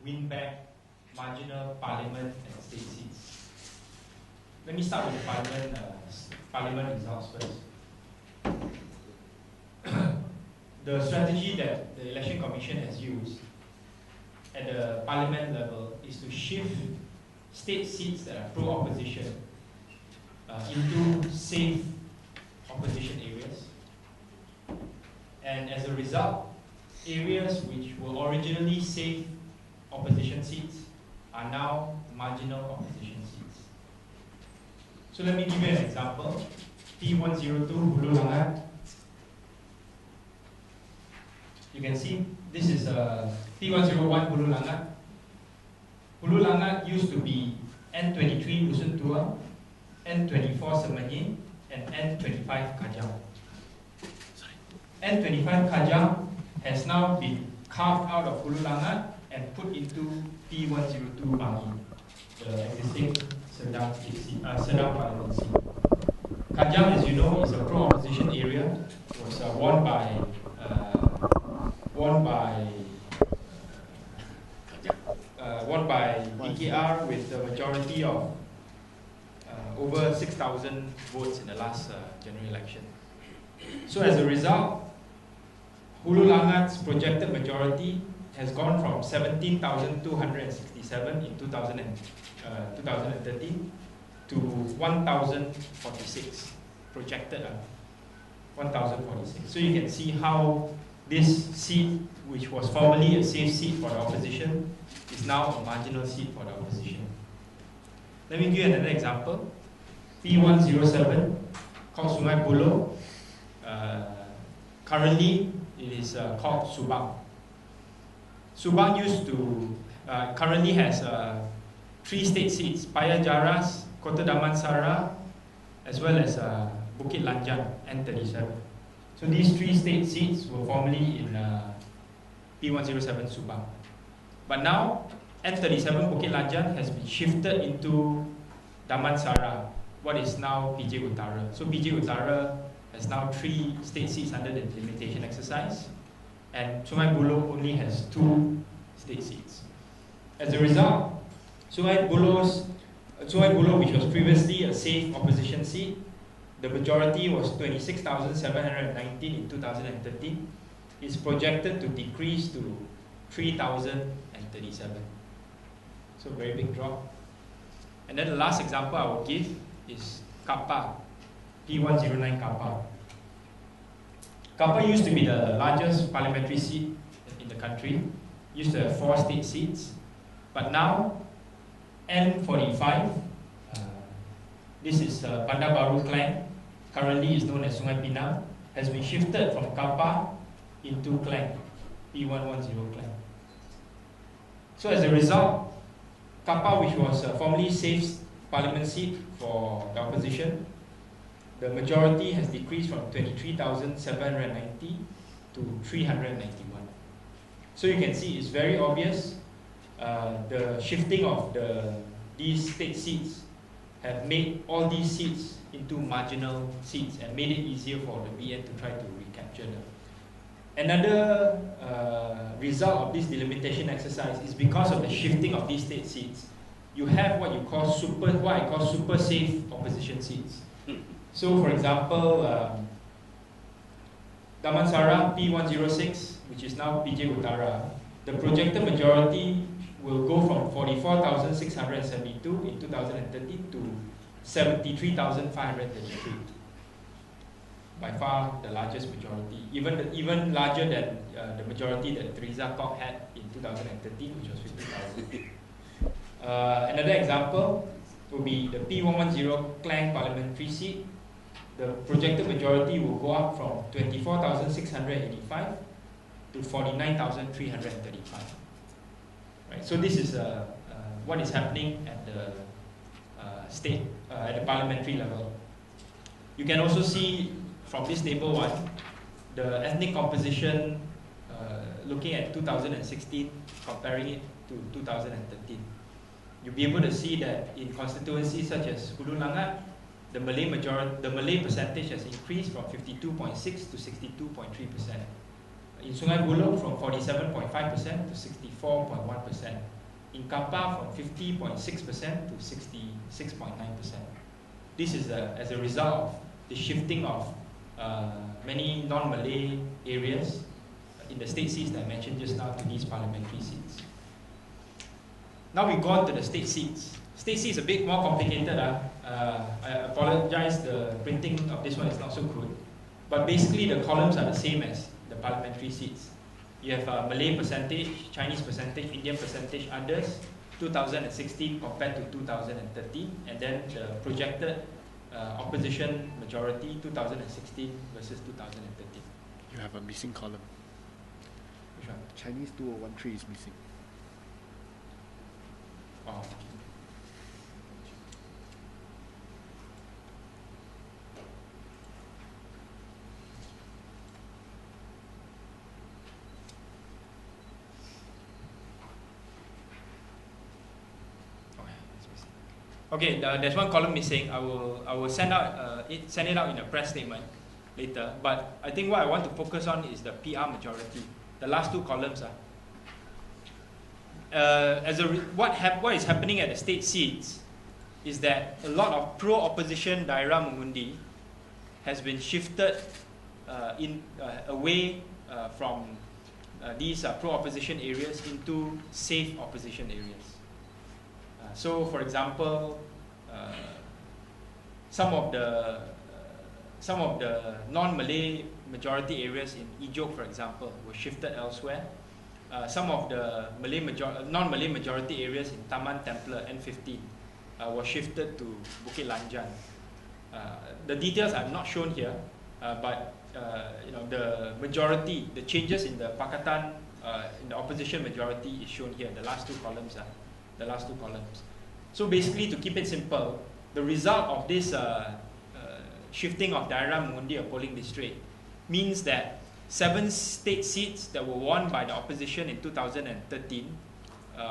win back marginal parliament and state seats. Let me start with the parliament results first. The strategy that the Election Commission has used at the parliament level is to shift state seats that are pro-opposition into safe opposition areas. And as a result, areas which were originally safe opposition seats are now marginal opposition seats. So let me give you an example. P102 Hulu Langat. You can see this is P101 Hulu Langat. Hulu Langat used to be N23 Dusun Tua, N24 Semenyi, and N25 Kajang. N25 Kajang has now been carved out of Hulu Langat and put into P102 Bangi, the existing Sidang Parliament seat. Kajang, as you know, is a pro-opposition area. It was won by BKR with the majority of over 6,000 votes in the last general election. So as a result, Hulu Langat's projected majority has gone from 17,267 in 2013 to 1,046 projected 1,046. So you can see how this seat, which was formerly a safe seat for the opposition, is now a marginal seat for the opposition. Let me give you another example. P107 called Sungai Buloh. Currently, it is called Subang. Subang currently has 3 state seats: Paya Jaras, Kota Damansara, as well as Bukit Lanjang, N37. So these 3 state seats were formerly in P107 Subang. But now, N37 Bukit Lanjang has been shifted into Damansara, what is now PJ Utara. So PJ Utara has now 3 state seats under the delimitation exercise, and Sungai Buloh only has 2 state seats. As a result, Sungai Buloh, which was previously a safe opposition seat, the majority was 26,719 in 2013, is projected to decrease to 3,037. So very big drop. And then the last example I will give is Kappa, P109 Kappa. Kappa used to be the largest parliamentary seat in the country, used to have 4 state seats, but now N45, this is Bandar Baru Klang, currently is known as Sungai Pinang, has been shifted from Kappa into Klang, P110 Klang. So as a result, Kappa, which was a formerly safe parliament seat for the opposition, the majority has decreased from 23,790 to 391. So you can see it's very obvious the shifting of these state seats have made all these seats into marginal seats and made it easier for the BN to try to recapture them. Another result of this delimitation exercise is because of the shifting of these state seats. You have what I call super safe opposition seats. So, for example, Damansara P106, which is now PJ Utara, the projected majority will go from 44,672 in 2013 to 73,533. By far the largest majority, even larger than the majority that Theresa Kok had in 2013, which was 50,000. Another example would be the P110 Klang parliamentary seat. The projected majority will go up from 24,685 to 49,335. Right. So this is what is happening at the at the parliamentary level. You can also see from this table 1, the ethnic composition looking at 2016, comparing it to 2013. You'll be able to see that in constituencies such as Hulu Langat, the Malay percentage has increased from 52.6 to 62.3%. In Sungai Buloh, from 47.5% to 64.1%. in Kappa from 50.6% to 66.9%. This is as a result of the shifting of many non-Malay areas in the state seats that I mentioned just now to these parliamentary seats. Now we go on to the state seats. State seats is a bit more complicated. I apologize, the printing of this one is not so good. But basically the columns are the same as the parliamentary seats. You have Malay percentage, Chinese percentage, Indian percentage, others, 2016 compared to 2013, and then the projected opposition majority, 2016 versus 2013. You have a missing column. Which one? Chinese 2013 is missing. Oh. Okay, there's one column missing. I will send it out in a press statement later. But I think what I want to focus on is the PR majority. The last two columns are. What is happening at the state seats is that a lot of pro-opposition daerah mengundi has been shifted away from these pro-opposition areas into safe opposition areas. So, for example, some of the non-Malay majority areas in Ijok, for example, were shifted elsewhere. Some of the non-Malay majority areas in Taman Templer N15 were shifted to Bukit Lanjan. The details are not shown here, but the majority, the changes in the Pakatan, in the opposition majority is shown here. The last two columns are. So basically, to keep it simple, the result of this shifting of daerah mengundi or polling district means that 7 state seats that were won by the opposition in 2013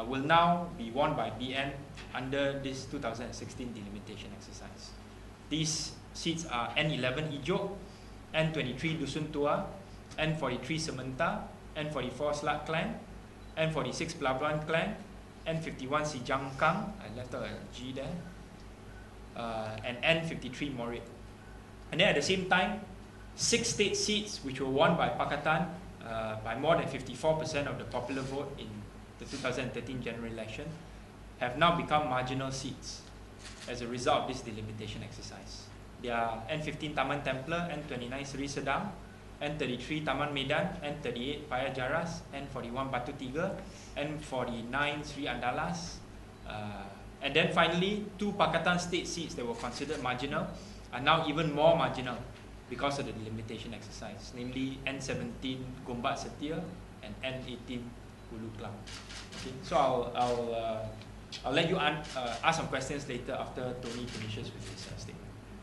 will now be won by BN under this 2016 delimitation exercise. These seats are N11 Ijok, N23 Dusun Tua, N43 Sementa, N44 Slat Klang, N46 Pelabuhan Klang, N51 Sidang Kang, I left out a G there, and N53 Morit. And then at the same time, 6 state seats which were won by Pakatan by more than 54% of the popular vote in the 2013 general election have now become marginal seats as a result of this delimitation exercise. They are N15 Taman Templer, N29 Seri Sidang, N33 Taman Medan, N38 Paya Jaras, N41 Batu Tiga, N49 Sri Andalas, and then finally 2 Pakatan state seats that were considered marginal are now even more marginal because of the delimitation exercise, namely N17 Gombak Setia and N18 Hulu Klang. Okay, so I'll let you ask some questions later after Tony finishes with his statement.